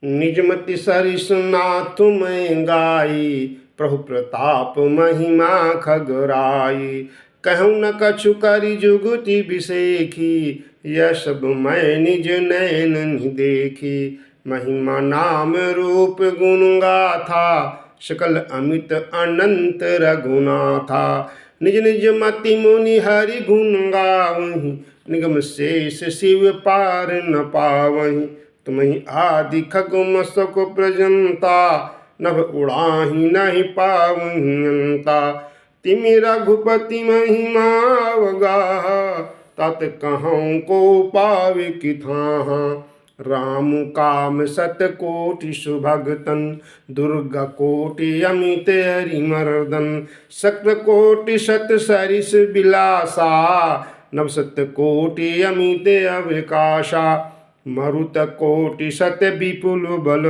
निजमति सरिस नाथ मैं गाई, प्रभु प्रताप महिमा खगराई। कहूँ न कछु करि जुगति बिसेखी, यह सब मैं निज नैन देखी। महिमा नाम रूप गुण गाथा, सकल अमित अनंत रघुनाथा। निज निज मति मुनि हरि गुण गावहीं, निगम शेष शिव पार न पावहीं। तुम्हीं आदि खग मस्तक प्रजंता, नभ उड़ाहि नहीं पावहीं अंता। तिमि रघुपति महिमा अवगाहा, तात कहौं को पावे किथाहा। राम काम सत कोटि सुभगतन, दुर्गा कोटि अमित हरिमर्दन। शक्र कोटि सत सरिस बिलासा, नव सत कोटि अमित अविकाशा। मरुत कोटि सत विपुल बल,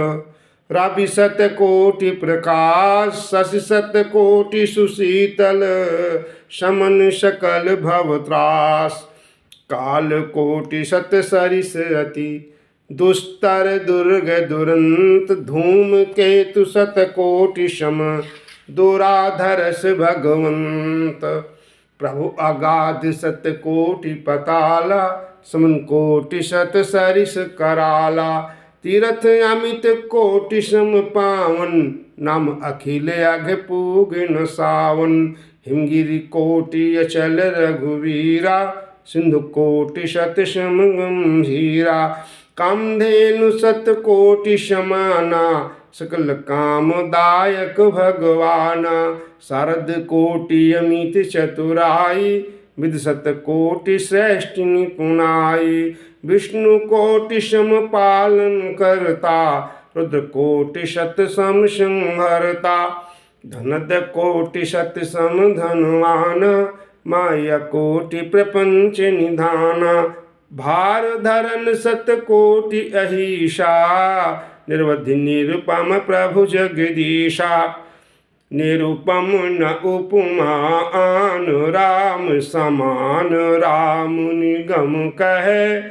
रावि सत कोटि प्रकाश। शशि सत कोटि सुशीतल, समन सकल भव त्रास। काल कोटि सत सरिस अति, दुस्तर दुर्ग दुरंत। धूम केतु सत कोटि सम, दुराधरस भगवंत। प्रभु अगाध सत कोटि पताला, समन कोटि सत सरिस कराला। तीरथ अमित कोटि सम पावन, नाम अखिल अघ पूग न सावन। हिमगिरि कोटि अचल रघुवीरा, सिंधु कोटि सत सम गंभीरा। कामधेनु सत कोटि समाना, सकल कामदायक भगवाना। शारद कोटि अमित चतुराई, विद सत कोटि श्रेष्ठ निपुणाई। विष्णु कोटि सम पालन करता, रुद्र कोटि सत सम संहरता। धनद कोटि सत सम धनवान, माया कोटि प्रपंच निधाना। भार धरन सत कोटि अहिषा, निर्वधि निरुपम प्रभु जगदीशा। निरुपम न उपमा आन, राम समान राम निगम कहे।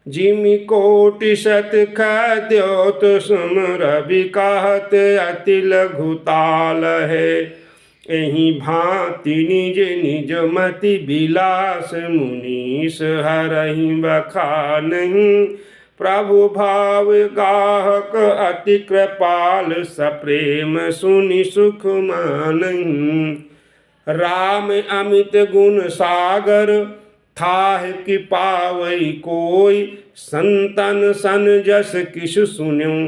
जिमि कोटि सत खद्योत सम, रवि कहत अति लघुताल है। एहि भांति निज निज मति बिलास, मुनीस हरहि बखानहीं। प्रभु भाव गाहक अति कृपाल, सप्रेम सुनि सुख मानहीं। राम अमित गुण सागर, थाह कि पावई कोई। संतन सन जस किछु सुन्यूं,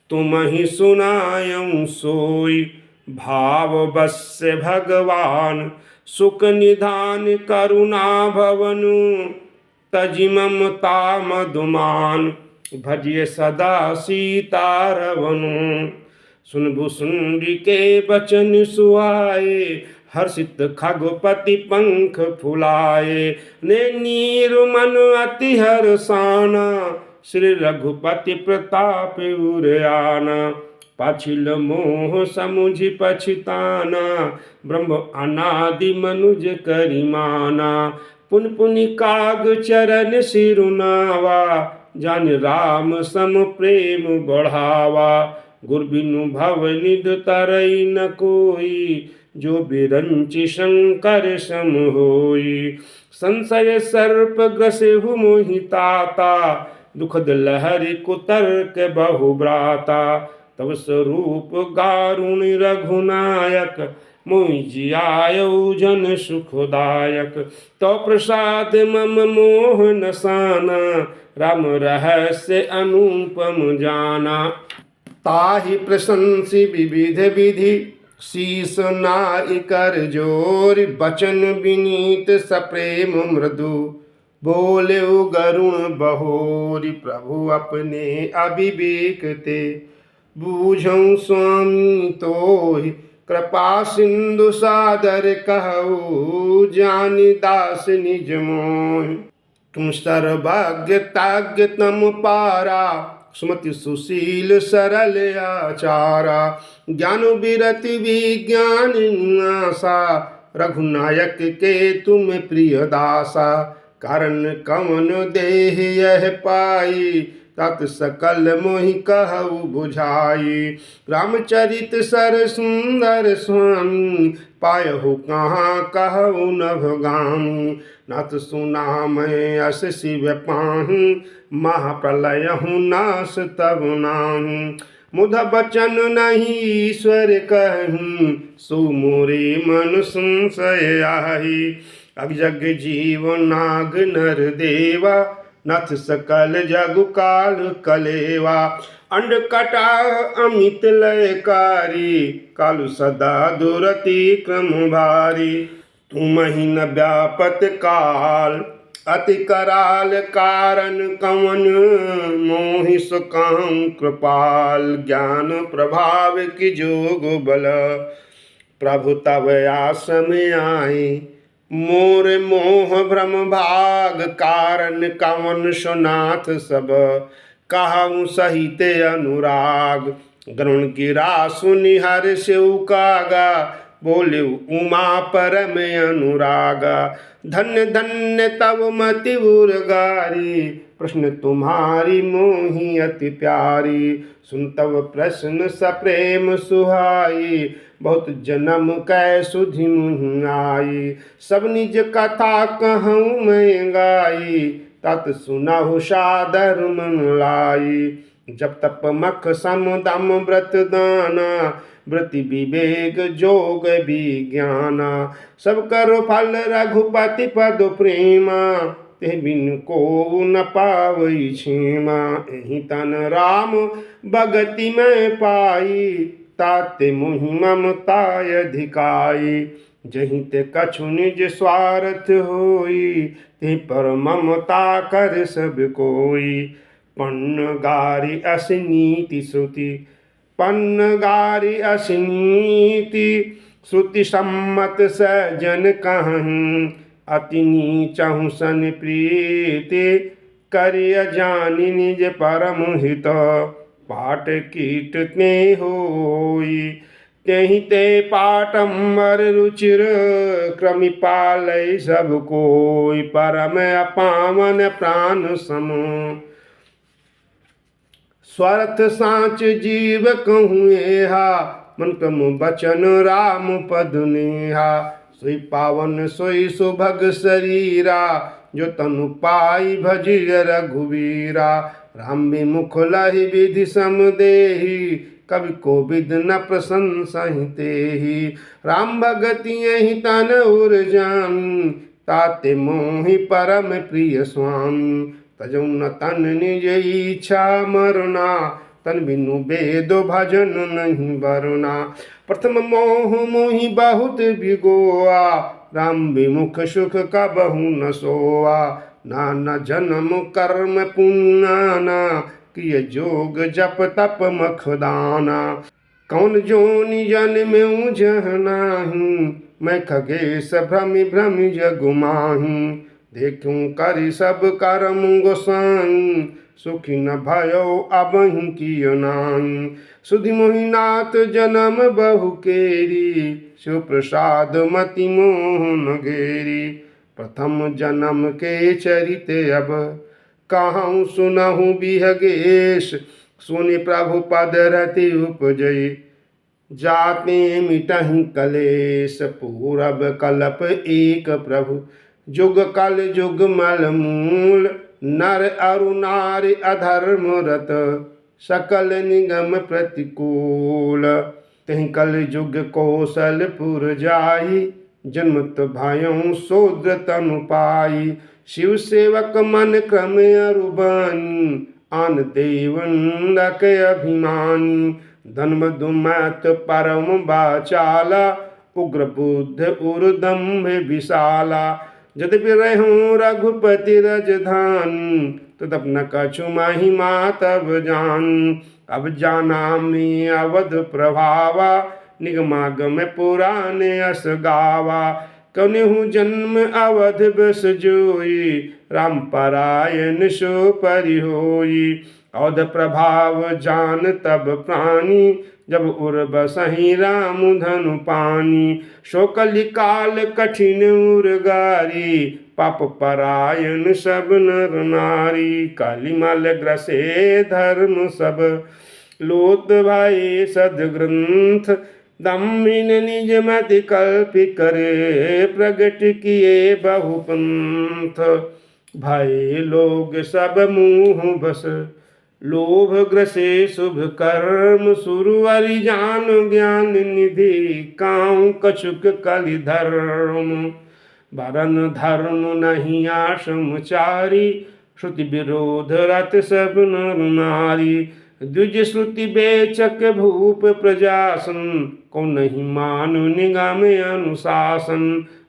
तुमहि सुनायऊं सोई। भाव बस्य भगवान, सुख निधान करुणा भवनु। तजि ममता मधुमान, भजिय सदा सीता रवनु। सुनबु सुंडी के बचन सुहाए, हर्षित खगपति पंख फुलाए। ने नीर मन अति हर्षाना, श्री रघुपति प्रताप उरयाना। पाछिल मोह समुझि पछिताना, ब्रह्म अनादि मनुज करिमाना। पुन पुनि काग चरण सिरुनावा, जान राम सम प्रेम बढ़ावा। गुर बिनु भव निध तरई न कोई, जो बिरंचि शंकर सम होई। संशय सर्प ग्रसेहु मोहि ताता, दुखद लहरि कुतर्क बहु ब्राता। तब स्वरूप गारुण रघुनायक, मोहि जियायऊ जन सुखदायक। तो प्रसाद मम मोह नसाना, राम रहस्य अनुपम जाना। ताहि प्रशंसी विविध विधि, शीस नाइ कर जोर। बचन विनीत सप्रेम मृदु, बोलेउ गरुण बहोरी। प्रभु अपने अविवेक ते, बूझऊं स्वामी तोहि। कृपा सिंधु सादर कहऊ, जानि दास निज मोहि। तुम सर्वज्ञ ताज्ञ तम पारा, सुमति सुशील सरल आचारा। ज्ञान विरति विज्ञान निनासा, रघुनायक के तुम प्रिय दासा। कारण कवन देह यह पाई, तत् सकल मोहि कहु बुझाई। रामचरित सर सुंदर स्वामी पायहु कहाँ कहु नभ गामी। नाथ सुना मैं अस शिव पाहु महाप्रलय हूँ नाश तब नाहु। मुध बचन नहीं ईश्वर कहूँ सो मोरे मन संशय आही। अब जग जीव नाग नर देवा नाथ सकल जग काल कलेवा। अंड कटा अमित लयकारी कालु सदा दुरति क्रम भारी। तुम ही न व्यापत काल अति कराल कारण कवन मोहि सुकाम कृपाल। ज्ञान प्रभाव की जोग बल प्रभु तब आश्रम आए। मोर मोह भ्रम भाग कारण कवन सुनाथ सब कहूँ सहित अनुराग। गरुण गिरा सुनि हर शिव कागा बोले उमा परम अनुरागा। धन्य धन्य तब मति उर्गारी प्रश्न तुम्हारी मोहि अति प्यारी। सुन तब प्रश्न सप्रेम सुहाई बहुत जन्म कै सुधि मुँह आई। सब निज कथा कहूँ मैं गाई तत् सुनहु सादर मन लाई। जब तप मख सम दम व्रत दाना व्रति विवेक जोग विज्ञाना। सब करो फल रघुपति पद प्रेमा ते बिन को न पावई क्षेमा। एहि तन राम भगति में पाई ताते मोहि ममताय अधिकाई। जहीं ते कछु निज स्वार्थ होई ते पर ममता कर सब कोई। पन्न गारी असनीति श्रुति पन्न गारी असनीति श्रुति सम्मत सजन कहूँ। अति नीचहु सन प्रीति करिय जानि निज परम हित। पाट कीट में होई तेहि ते पाटम्बर रुचिर क्रमि पालय सब कोई। परम अपावन प्राण समो स्वार्थ साँच जीव कहूँ एहा। मन क्रम बचन राम पद नेहा। सोई पावन सोई सुभग शरीरा जो तनु पाई भजिय रघुवीरा। राम विमुख लहि विधि सम देहि कवि को विद न प्रशंसा तेहि। राम भगति यही तन उर जामी ताते मोहि परम प्रिय स्वामी। तजौ न तन निज इच्छा मरना तन बिनु वेद भजन नहीं बरना। प्रथम मोह मोहि बहुत बिगोआ राम विमुख सुख का बहु न सोआ। नाना जन्म कर्म पुण्यना किय जोग जप तप मखदाना। कौन जोनि जन्म्यु जह नाहि मैं खगेश भ्रमि भ्रमि जग माहि। देखूं करि सब कर्म गोसाई सुखी न भयो अबहि कियो नाहि। सुधि मोहि नाथ जन्म बहु केरी शिव प्रसाद मति मोहन घेरी। प्रथम जन्म के चरित अब कहूँ सुनहु बिहगेश। सुनि प्रभु पद रति उपजई जाते मिटहि कलेश। पूरब कल्प एक प्रभु जुग कल जुग मल मूल। नर अरु नारी अधर्म रत सकल निगम प्रतिकूल। तहि कल जुग कौशलपुर जाई जन्मत भयउ शूद्र तनु पाई। शिव सेवक मन क्रम अरुबानी आन देवन के अभिमानी। धर्म दुमत परम बाचाला उग्र बुद्ध उर्दम्भ विशाला। यद्यपि रहूं रघुपति रजधानी तदप न कछु महिमा तब जान। अब जाना में अवध प्रभावा निगमागम पुराने अस गावा। कन्हु जन्म अवध बस जोई राम परायण सो परि होई। औध प्रभाव जान तब प्राणी, जब उर बसहि राम धनु पानी। सो कलिकाल कठिन उर्गारी, पाप परायण सब नर नारी। कालिमल ग्रसे धर्म सब, लोत भाई सदग्रंथ। दम्भिन निज मति कल्पि करे, प्रगट किए बहुपंथ। भय लोग सब मुँह बस, लोभ ग्रसे शुभ कर्म। सुरवरि जान ज्ञान निधि, काहू कछुक कलि धर्म। वरन धर्म नहीं आश्रमचारी, श्रुति विरोध रत सब नर नारी। द्विज श्रुति बेचक भूप प्रजासन, को नहीं मानु निगम अनुशासन।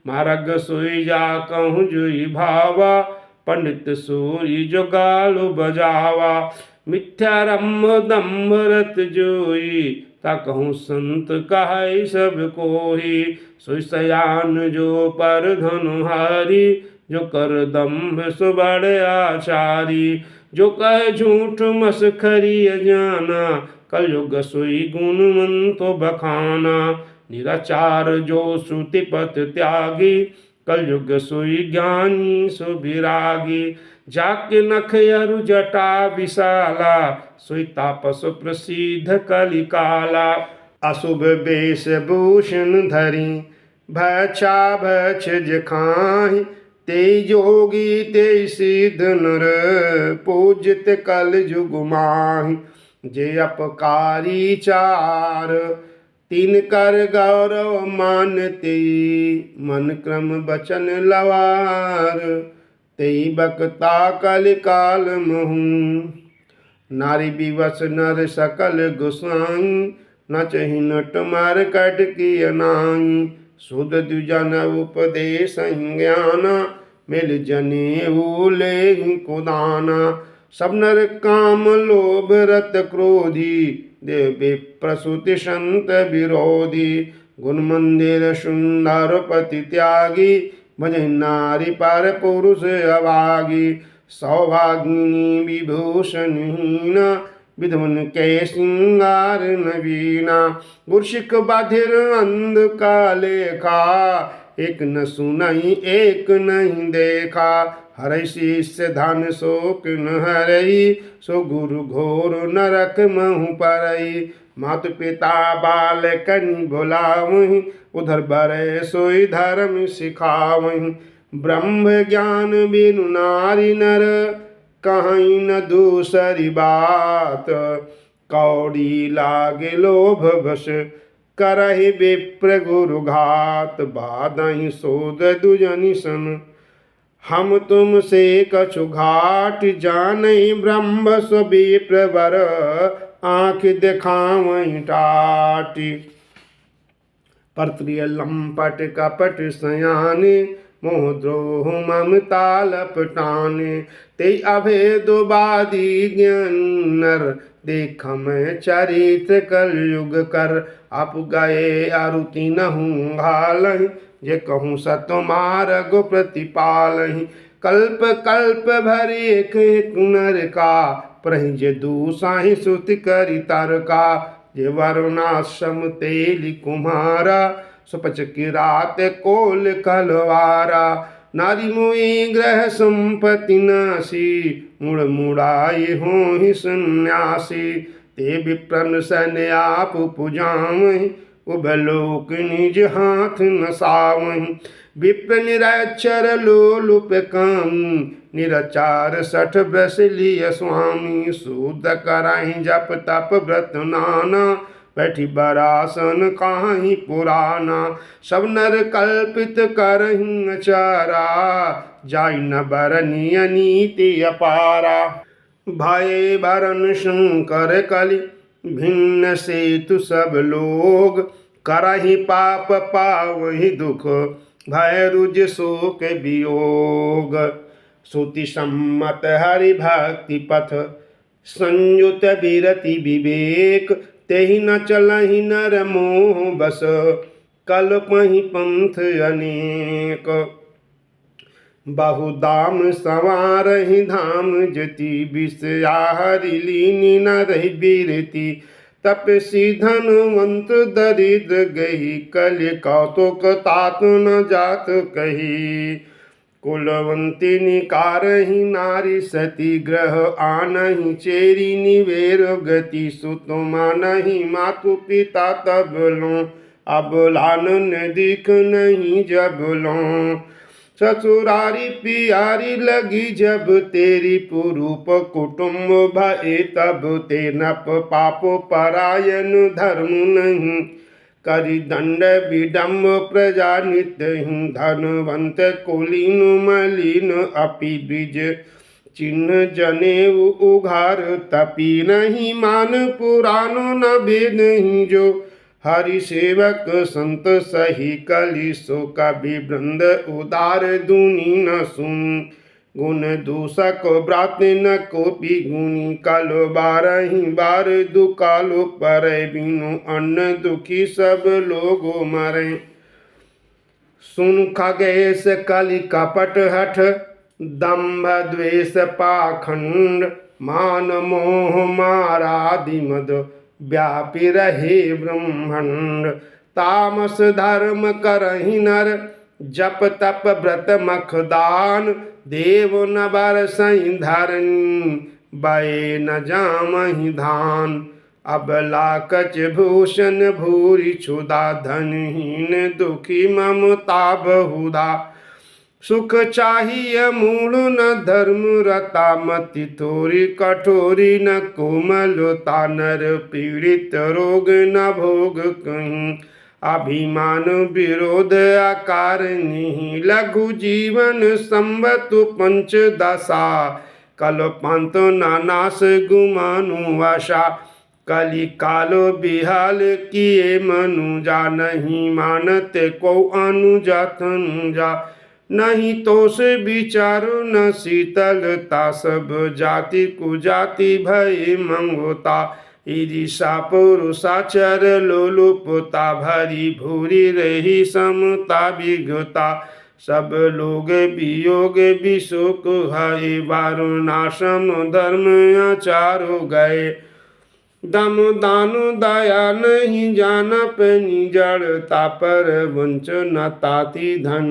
मार्ग सोई जा कहूँ जुई भावा, पंडित सूरी जो गालु बजावा। मिथ्यारंभ दम्भ रत जोई, ता कहूँ संत कहाई सब कोई। सोई सयान जो पर धनुहारी, जो कर दम्भ सुबड़ आचारी। जो कह झूठ मसखरी अजाना, कलयुग सोई गुणवंतो बखाना। निराचार जो श्रुतिपथ त्यागी, कलयुग सोई ज्ञानी सुभिरागी। जाके नख अरु जटा विशाला, सोई तापस प्रसिद्ध कलिकाला। अशुभ वेश भूषण धरी, भक्षा भक्ष खाहि। ते योगी ते सिद्ध नर, पूजित कल जुग माहि। जे अपकारी चार, तीन कर गौरव मानते। मन क्रम बचन लवार, तेई बकता कलिकाल महूँ। नारी विवश नर सकल गोसाई, न चहि नट मार कट की अनाई। सुध द्विजन उपदेश ज्ञाना, मिल जने ले कुदाना। सब नर काम लोभ रत क्रोधी, देव प्रसूति संत विरोधी। गुण मंदिर सुंदर पति त्यागी, भजन नारी पर पुरुष अभागी। सौभागिनी विभूषणहीना, विधवन के सिंगार नवीना। गुरसिक बाधिर अंध का लेखा, एक न सुनई एक नहीं देखा। हरै शिष्य धन शोक न हरई, सो गुरु घोर नरक महु परई। मातु पिता बाल कनि भुलावहीं, उधर बरै सोई धर्म सिखावहीं। ब्रह्म ज्ञान बिनु नारी नर, कहीं न दूसरी बात। कौड़ी लागे लोभ बस, करहि विप्र गुरु घात। बाधहि शोध दुजनि सन, हम तुम से कछु घाट। जानहि ब्रह्म स्व विप्र वर, आँख दिखावहीं टाट। परत्रिय लंपट कपट सयाने, मोह द्रोह ममता लपटाने। ते अभेदवादी ज्ञान नर, देख मैं चरित्र कलयुग कर। आप गए अरुति नहूँ घालहि, जे कहूँ सत मार्ग प्रतिपालहि। कल्प कल्प भरि एक एक नर का, प्रहि जे दूसाहि श्रुति करि तरका। जे वरुणाश्रम तेली कुम्हारा, सुपच की रात कोल कलवारा। नारी मोई ग्रह संपत्ति नासी, मुड़ मुड़ाई हो ही सन्यासी। ते विप्रन सन आप पुजावहीं, उभलोक निज हाथ नसावहीं। विप्र निरक्षर लोलुप कामी, निरचार सठ ब्रस लिय स्वामी। शूद्र कराहि जप तप व्रत नाना, बैठी बरासन काहि पुराना। सब नर कल्पित करहिं अचारा, जाई न बरनिय नीति अपारा। भय भरन शंकर कलि, भिन्न सेतु सब लोग। करहि पाप पावहि दुख, भय रुज शोक वियोग। श्रुति सम्मत हरि भक्ति पथ, संयुत विरति विवेक। तेहि न चलहि नर मोह बस, कल्पहि पंथ अनेक। बहुदाम संवारहि धाम जति विषया हरि लीनी न रही बीरती तपसी धनवंत दरिद्र गही कलि कौतुक तात न जात कही कुलवंती निकारहि नारी सती ग्रह आनहि चेरी निवेर गति सुत मानहि मातु पिता तब लो अबलान दिख नहीं जब लो ससुरारी पियारी लगी जब तेरी पुरूप कुटुंब भये तब ते नप पापो परायण धर्म नहीं करि दंड विडम्ब प्रजा नित्य धनवंत कुलीन मलिन अपि द्विज चिन्ह जनेऊ उघार तपी नहीं मान पुराण न भेद नहीं जो हरि सेवक संत सही कलि सो कवि वृंद उदार दुनी न सुन गुण दूषक ब्रात न कोपी गुणी कालो बारही बार दुकालो पर बिनु अन्न दुखी सब लोग मरे सुन खगेश कलि कपट हठ दंभ द्वेष पाखंड मान मोह मारादि मद व्यापी रहे ब्रह्मांड तामस धर्म करहि नर जप तप व्रत मखदान देव न बरसहि धरनी बये न जामहि धान अबला कच भूषण भूरि क्षुधा धनहीन दुखी ममता बहुधा सुख चाहिए मूल न धर्म रता मति थोरी कठोरी न कोमलता नर पीड़ित रोग न भोग कहीं अभिमान विरोध आकार नहीं लघु जीवन संवतु पंच दशा कल्पांत नानास गुमानु आशा कलि कालो बिहाल किए मनुजा नहीं मानते को अनुजा तनुजा नहीं तो से विचारो न शीतलता सब जाति कुजाति भय मंगोता ईर्षा पुरुषाचर लोलुपता भरी भूरी रही समता विगता सब लोग वियोग विशोक है वारुणाश्रम धर्म आचारो गए दम दानु दया नहीं जाना पनी जड़ता पर वंचना ताति धन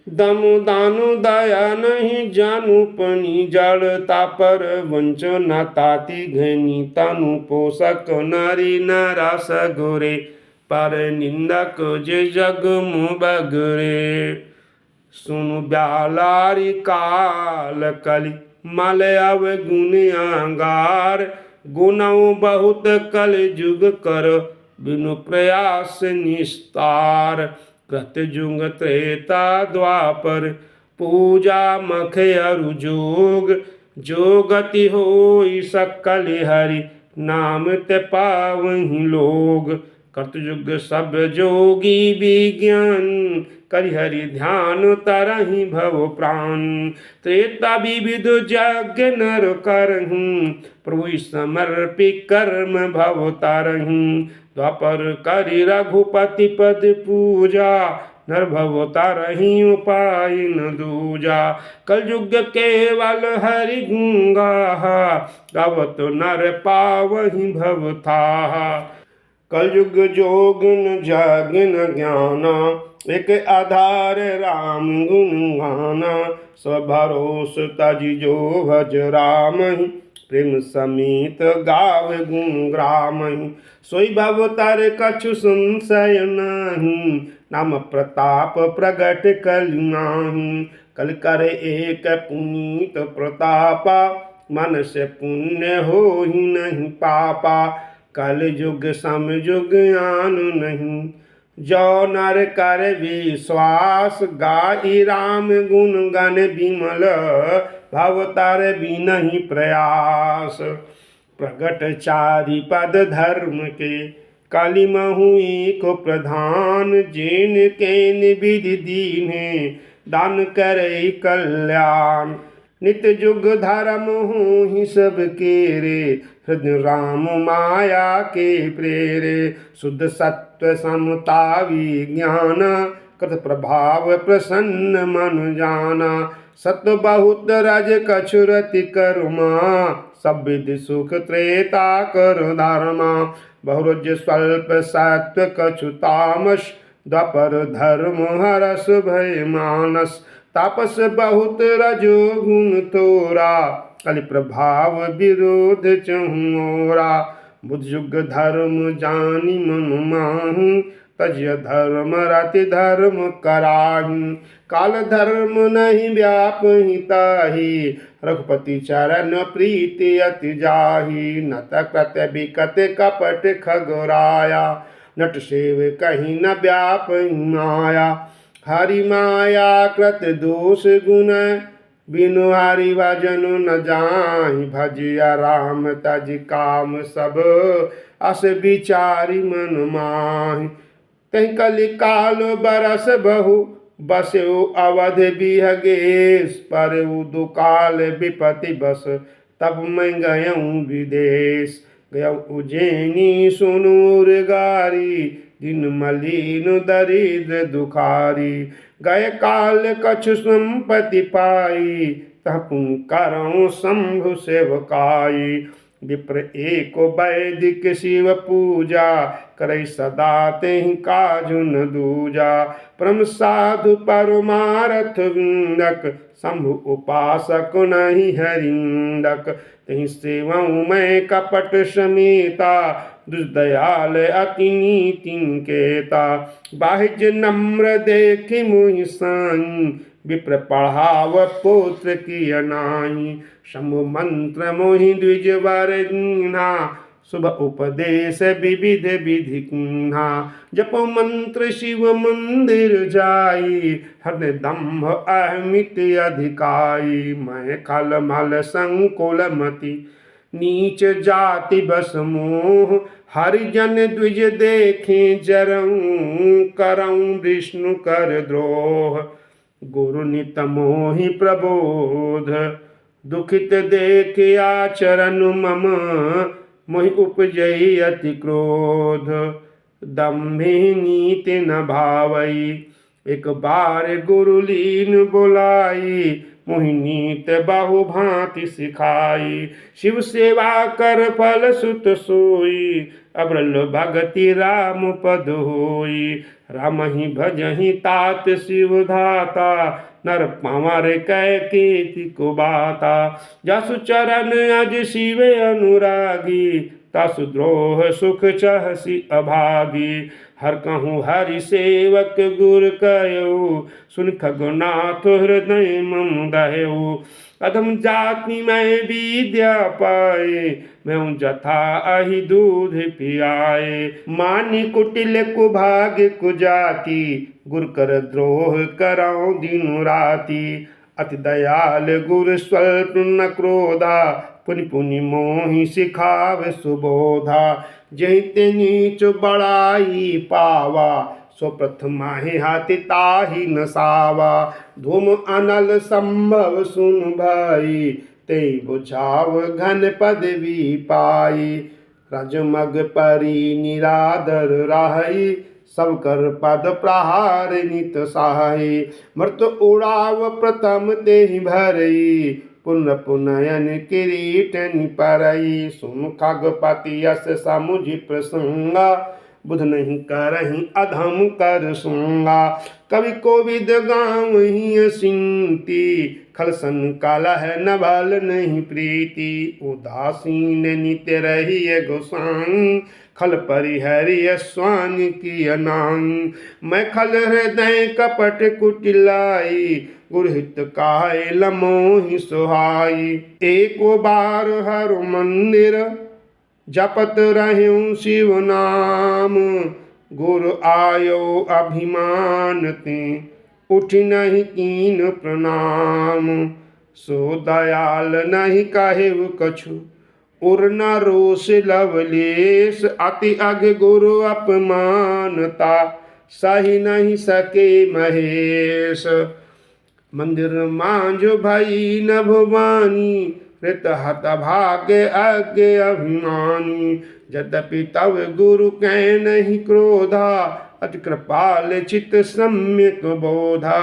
दम दानु दया नहीं जानू पनी जड़ता पर वंचना ताति घनी तनु पोषक नारी नारास गोरे पर निंदक जे जग मुबगरे सुनु ब्यालारी काल कलि मल अवगुण अंगार गुणौ बहुत कल जुग कर बिनु प्रयास निस्तार कृतयुग त्रेता द्वापर पूजा मख अरु जोग जो गति होई सकल हरि नाम ते पावहि लोग कृतयुग सब जोगी विज्ञान करि हरि ध्यान तरहि भव प्राण त्रेता विविध यज्ञ नर करहु प्रभु समर्पि कर्म भव तारहु द्वापर करि रघुपति पद पूजा नर भव तारहि उपाय न दूजा कलयुग केवल हरि गुंगाहा गावत नर पावहि भव थाहा कलयुग जोगन जागन ज्ञाना एक आधार राम गुण गाना स्वभरोस तजि जो भज राम प्रेम समेत गाव गुण ग्राम सोई भव तर कछु संशय नहीं नाम प्रताप प्रगट कल नाही कल कर एक पुनीत प्रतापा मन से पुण्य हो ही नहीं पापा कल युग सम युग आन नहीं जो नर कर विश्वास गाई राम गुण गण विमल भवतार बिनहि प्रयास प्रगट चारि पद धर्म के कलिमहु एक प्रधान जिन के विधि दीने दान करे कल्याण नित्य जुग धर्म हूँ ही सब केरे हृदय राम माया के प्रेरे शुद्ध सत्व समता विज्ञान कृत प्रभाव प्रसन्न मन जाना सत बहुत रज कछुरति कर्मा सब विधि सुख त्रेता कर धर्मा बहुरज स्वल्प सत्व कछु तामस द्वापर धर्म हरस भय मानस तापस बहुत रजो गुण तोरा कलि प्रभाव विरोध चहुरा बुद्ध युग धर्म जानी मनु माहू तज्य धर्म रति धर्म कराही काल धर्म नहीं व्यापहि ताहि रघुपति चरण प्रीति अति जाहि नत कृत बिकट कपट खगराया नट सेव कहीं न व्यापहि माया हरि माया कृत दोष गुण बिनु हरि भजन न जाहि भजिया राम तज काम सब अस विचारी मन माहि कहीं कलि काल बरस बहु बसो अवध बिहगेश पर दुकाल विपति बस तब मैं गयऊँ विदेश गयऊँ उज्जैनी सुनूर गारी दिन मलिन दरिद्र दुखारी गय काल कछु संपत्ति पाई तह पुंकरों शंभु सेवकाई विप्र एक वैदिक शिव पूजा करे सदा तेहि काजु न दूजा परम साधु परमारथ विंदक शंभु उपासक नहीं हरिंदक तेहि सेवऊँ मैं कपट समेता दुर्दयाल अति नीति केता बाह्य नम्र देखि मुहि साई विप्र पढ़ाव पुत्र की अनाई शंभु मंत्र मोहि द्विज वर दीना शुभ उपदेश विविध विधि कीन्हा जपो मंत्र शिव मंदिर जाई हृदय दम्भ अहमित अधिकाई मैं खल मल संकुल मति नीच जाति बस मोह हरिजन द्विज देखे जरऊँ करऊँ विष्णु कर द्रोह गुरु नित मोहि प्रबोध दुखित देख आचरण मम मोहि उपजई अति क्रोध दम्भि नीति न भावई एक बार गुरु लीन बुलाई मोहि नीत बहु भांति सिखाई शिव सेवा कर फल सुत सोई अब्रल भगति राम पद होई राम ही भजहि तात शिव धाता नर पावर कै कीर्ति को बाता जसु चरण अज शिव अनुरागी तसु द्रोह सुख चहसी अभागी हर कहूँ हरि सेवक गुर कयो सुन खगनाथ हृदय मम दह्यो अधम जाति में विद्या पाए मैं जथा अहि दूध पियाए मानी कुटिल कुभाग्य कुजाति गुर कर द्रोह कराओ दिन राति अति दयाल गुर स्वल्प न क्रोधा पुनि पुनि मोहि सिखाव सुबोधा जहिते नीच बड़ाई पावा सो प्रथमाहि हाथि ताहि न सावा धूम अनल संभव सुन भाई ते बुझाव घन पदवी पाई रजमग परी निरादर राही सब कर पद प्रहार नित सहाय मृत उड़ाव प्रथम तेहि भरई पुन पुनयन किरीट निपरई सुन खगपति यस समुझि प्रसंगा बुध नहीं करही अधम कर सूंगा कवि कोविद गाँव ही सिंती खलसन कलह नभल नहीं प्रीति उदासीन नित्य रही गोसाई खल परिहरिय स्वान की अनांग मैं खल हृदय कपट कुटिलाई गुरहित काहे लमोहि सुहाई एको बार हर मंदिर जपत रहूं शिव नाम गुरु आयो अभिमान ते उठ नहीं कीन प्रणाम सो दयाल नहीं कहे कछु उर न रोष लवलेश अति अग गुरु अपमानता सही नहीं सके महेश मंदिर मांझो भई न भुवानी कृत हत भाग्य अज्ञ अभिमानी यद्यपि तव गुरु कै नहीं क्रोधा अति कृपाल चित सम्यक बोधा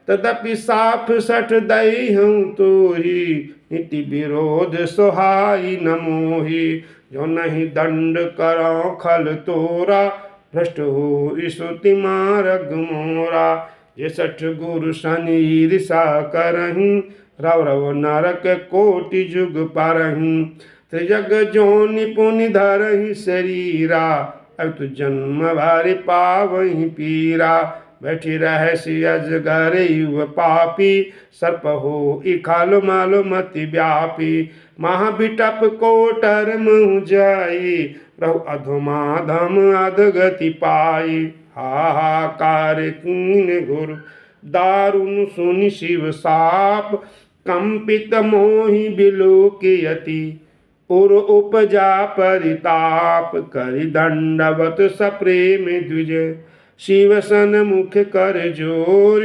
तदपि साफ सठ दई हूँ तो ही नीति विरोध सुहाई न मोही। जो नहीं दंड करो खल तोरा भ्रष्ट हो ईसुति मार्ग मोरा। ये सठ गुरु शनि ईर्षा करहीं रव रव नरक कोटि जुग पारहीं। त्रिजग जोनि पुनि धरहि शरीरा अब तु जन्म भारि पावहि पीरा। बैठी रहसि अजगर युव पापी सर्प हो इखाल माल मति व्यापी। महाबिटप कोटर मुँह जाई रहु अधमाधम अधगति पाई। हाहाकार कीन घोर दारुण सुनि शिव साप कंपित मोहि बिलोकियति। उर उपजा परिताप करि दंडवत सप्रेम द्विज। शिव सन्मुख कर जोर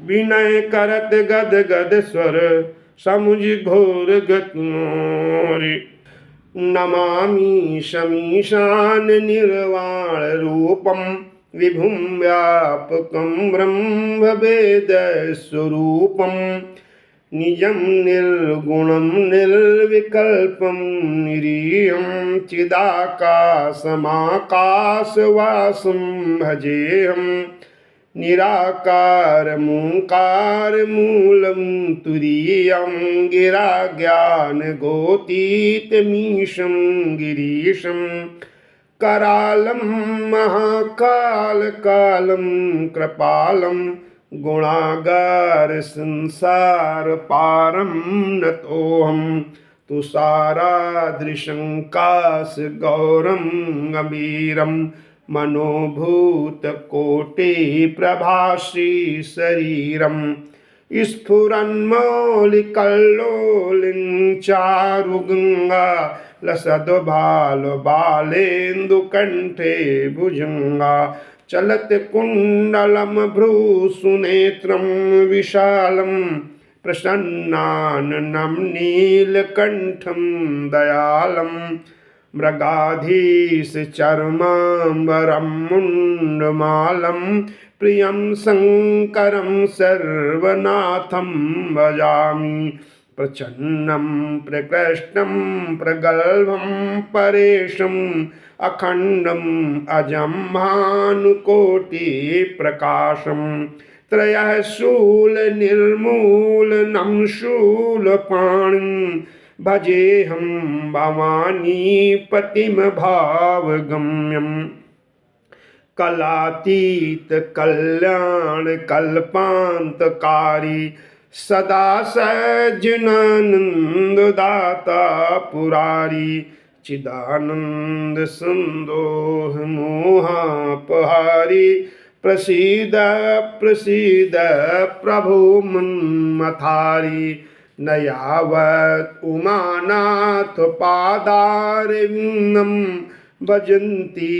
विनय करत गद गद स्वर समुझ घोर गति मोर। नमामि शमीशान निर्वाण रूपम विभुं व्यापकं ब्रह्म वेद स्वरूपम। निजं निर्गुणं निर्विकल्पं निरीहं चिदाकाशमाकाशवासं भजेऽहं। निराकारमूकारमूलं तुरीयं गिराज्ञानगोतीतमीशं गिरीशं। करालं महाकालकालं कृपालं गुणागार संसार पारं नतोऽहं। तुषारादृशं काश गौरं गंभीरं मनोभूतकोटि प्रभाश्री शरीरं। स्फुरन्मौलिकल्लोलिं चारुगंगा लसद्भालबालेन्दुकण्ठे भुजंगा। चलत कुण्डलं भ्रूसुनेत्रं विशालं प्रसन्नाननं नीलकण्ठं दयालं। मृगाधीश चर्माम्बरं मुण्डमालं प्रियं शङ्करं सर्वनाथं भजामि। प्रचन्नं प्रकृष्टं प्रगल्भं परेशम् अखण्डम् अजं भानुकोटिप्रकाशं। त्रयः शूलनिर्मूलनं शूलपाणिं भजेऽहं भवानीपतिं भावगम्यं। कलातीत कल्याण कल्पान्तकारी सदा सज्जनानन्ददाता पुरारी। चिदानंद संदोह मोहापहारी प्रसीद प्रसीद प्रभो मन्मथारी। न यावत् उमानाथ पादारविन्दं भजन्ति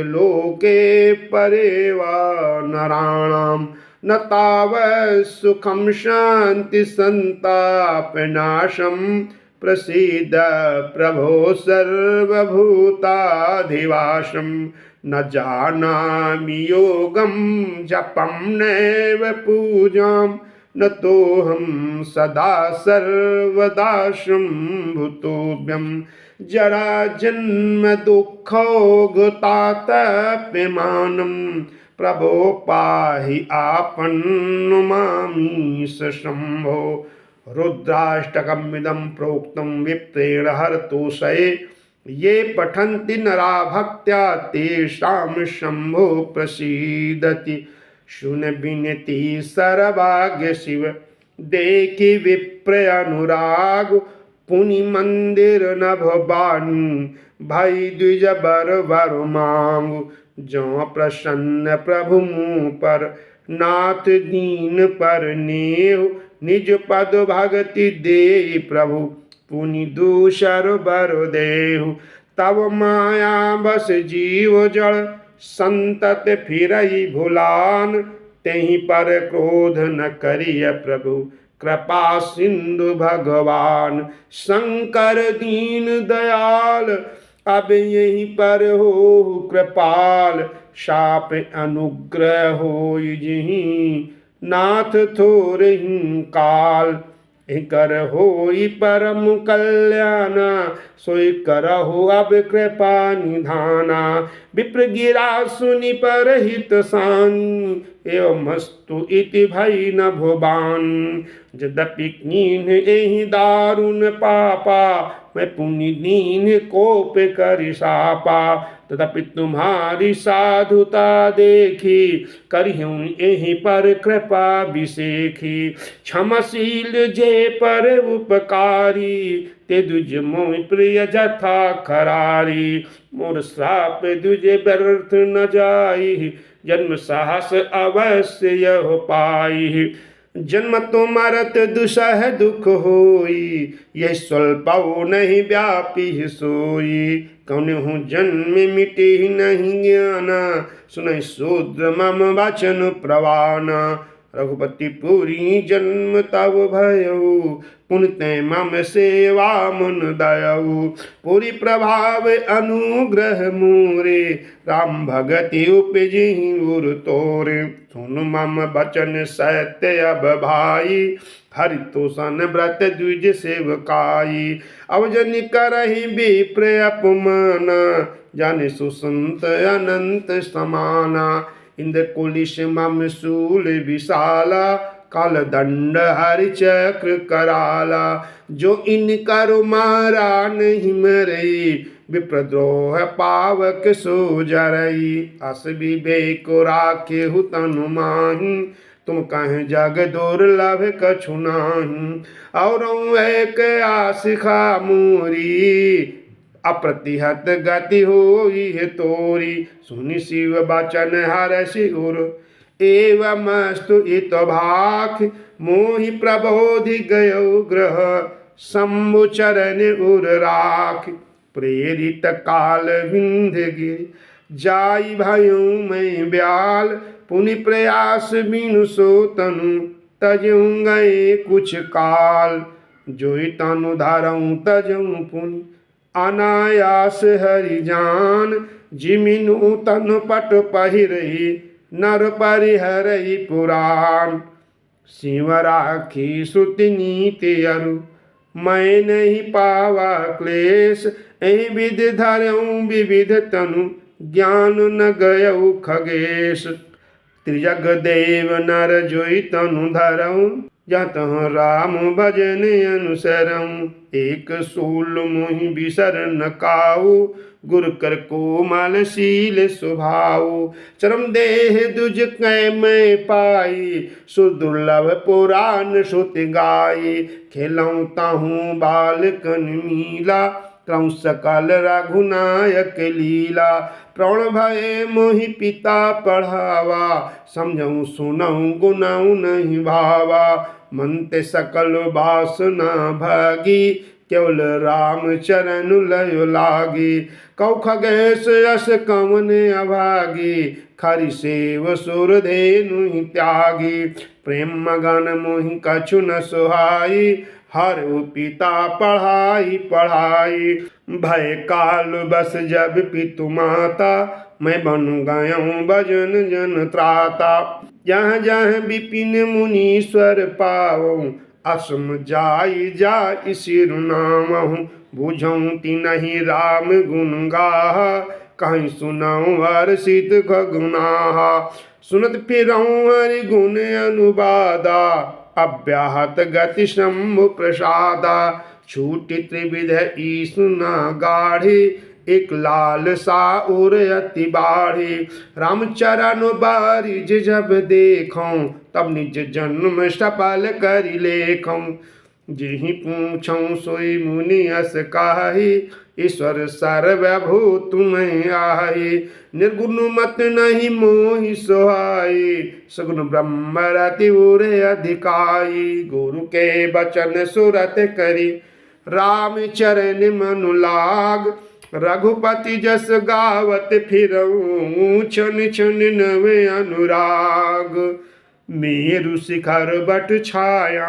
लोके परे वा नराणां। न तावत् सुखं शान्ति संतापनाशं प्रसीद प्रभो सर्वभूताधिवासं। न जानामि योगं जपं नैव पूजां न तोऽहं सदा सर्वदा शम्भुतोऽभ्यं। जराजन्म दुःखोगतातप्यमानं प्रभो पाहि आपन्नुमामीश शम्भो। रुद्राष्टकमिदं प्रोक्तं विप्रेण हरतोषये। ये पठन्ति नरा भक्त्या तेषां शम्भो प्रसीदति। शुन विनति सर्वभाग्य शिव देखि विप्र अनुराग। पुनि मंदिर नभ बानी भाई द्विज बर बर मांगु। जो प्रसन्न प्रभु मुँह पर नाथ दीन पर नेहु। निज पद भगति दे प्रभु पुनि दूसर बर देहु। तब माया बस जीव जड़ संतत फिरहि भुलान। तेहि पर क्रोध न करिय प्रभु कृपा सिंधु भगवान। शंकर दीन दयाल अब यहीं पर हो कृपाल। शाप अनुग्रह हो जिहि नाथ थोरहिं काल। कर होई परम कल्याण, सोई करहु अब कृपा निधाना। विप्र गिरा सुनि परहित सानी, एवमस्तु इति भई न भुवान। यद्यपि कीन्ह एहि दारुण पापा, मैं पुनि दीन कोप करि सापा। तथापि तुम्हारी साधुता देखी, करिहूँ एहि पर कृपा विसेखी। क्षमशील जे पर उपकारी, ते दुज मोहि प्रिय जथा खरारी। मोर श्राप दुज व्यर्थ न जाई, जन्म साहस अवश्य यह पाई। जन्म तो मरत दुसह दुख होई, यह स्वल्पौ नहीं व्यापी सोई। कौनहु जन्म मिटे नहीं ज्ञान, सुनहि शूद्र मम वचन प्रवान। रघुपति पुरी जन्म तब भयउ, पुनते मम सेवा मन दयऊ। पुरी प्रभाव अनुग्रह मोरे, राम भगति उपजहि उर तोरे। सुन मम बचन सत्य अब भाई, हरि तोषण व्रत द्विज सेवकाई। अवजन करहि विप्र अपमान, जाने सुसंत अनंत समाना। इंद्र कुलिश मम शूल विशाला, काल दंड हरि चक्र कराला। जो इन कर मारा नहीं मरई, विप्रद्रोह पावक सो जरई। अस विवेक राखे हु तनु माही, तुम कहें जग दुर्लभ कछु नाही। और एक आशिखा मोरी, अप्रतिहत गति होई है तोरी। सुनि शिव बचन हरषि उर, एवमस्तु इत भाख। मोहि प्रबोधि गयो ग्रह, शंभु चरण उर राख। प्रेरित काल विंध्य गिरि, जाई भयउ मैं ब्याल। पुनि प्रयास बिनु सो तनु, तजऊँ गए कुछ काल। जोई तनु धरऊँ तजऊँ पुनि, अनायास हरि जान। जिमिनु तनु पट पहिरही, नर परिहरही पुराण। शिव राखी सुति नीति अरु, मैं नहीं पावा क्लेश। एहि विधि धरऊँ विविध तनु, ज्ञान न गयऊ खगेश। त्रिजग देव नर जोई तनु धरऊँ, जतः राम भजन अनुसरऊँ। एक सूल मोहि बिसर न काऊ, गुर कर कोमल शील स्वभाव। चरम देह दुज कै मैं पाई, सुदुर्लभ पुराण श्रुति गाई। खेलऊँ ताहू बालकन मीला, क्रम सकल रघुनायक लीला। प्रण भय मोहि पिता पढ़ावा, समझऊँ सुनऊँ गुनऊँ नहीं भावा। मनते सकल वासना भागी, केवल राम चरण लय लागी। कौ खगेश यस कवन अभागी, खरि सेव सुर धेनु त्यागी। प्रेम मगन मोहि कछु न सुहाई, हर पिता पढ़ाई पढ़ाई। भय काल बस जब पितु माता, मैं बन गयऊँ भजन जन त्राता। जहाँ जहाँ विपिन मुनीश्वर पावऊँ, असम जाई जाई सिर नामहु। बुझऊँ तिनहि राम गुण गाहा, कहीं सुनऊँ हर्षित खगुनाहा। सुनत फिरऊँ हरि गुण अनुवादा, अव्याहत गति शंभु प्रसादा। छूटि त्रिविध ईसु न गाढ़ी, एक लाल सा उर अति बाढ़ी। रामचरण बारिज जब देखऊँ, तब निज जन्म सफल करि लेखऊँ। जिहि पूछऊँ सोई मुनि अस काही, ईश्वर सर्वभूत में आही। निर्गुण मत नहीं मोहि सोहाई, सगुण ब्रह्म रति उर अधिकाई। गुरु के बचन सुरत करी, राम चरण मनु लाग। रघुपति जस गावत फिरऊँ, छन छन नवे अनुराग। मेरु शिखर बट छाया,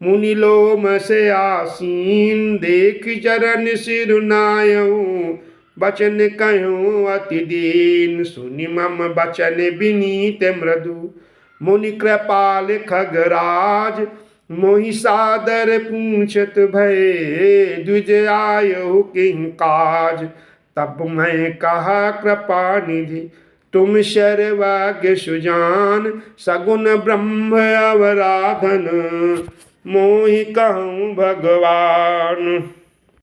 मुनि लोम से आसीन। देख चरण सिर नायऊँ, बचन कहूँ अति दीन। सुनि मम बचन विनीत मृदु, मुनि कृपाल खगराज मोहि सादर पूछत भय द्विज आयु किं काज। तब मैं कहा कृपा निधि तुम सर्वज्ञ सुजान सगुन ब्रह्म अवराधन मोहि कहूँ भगवान।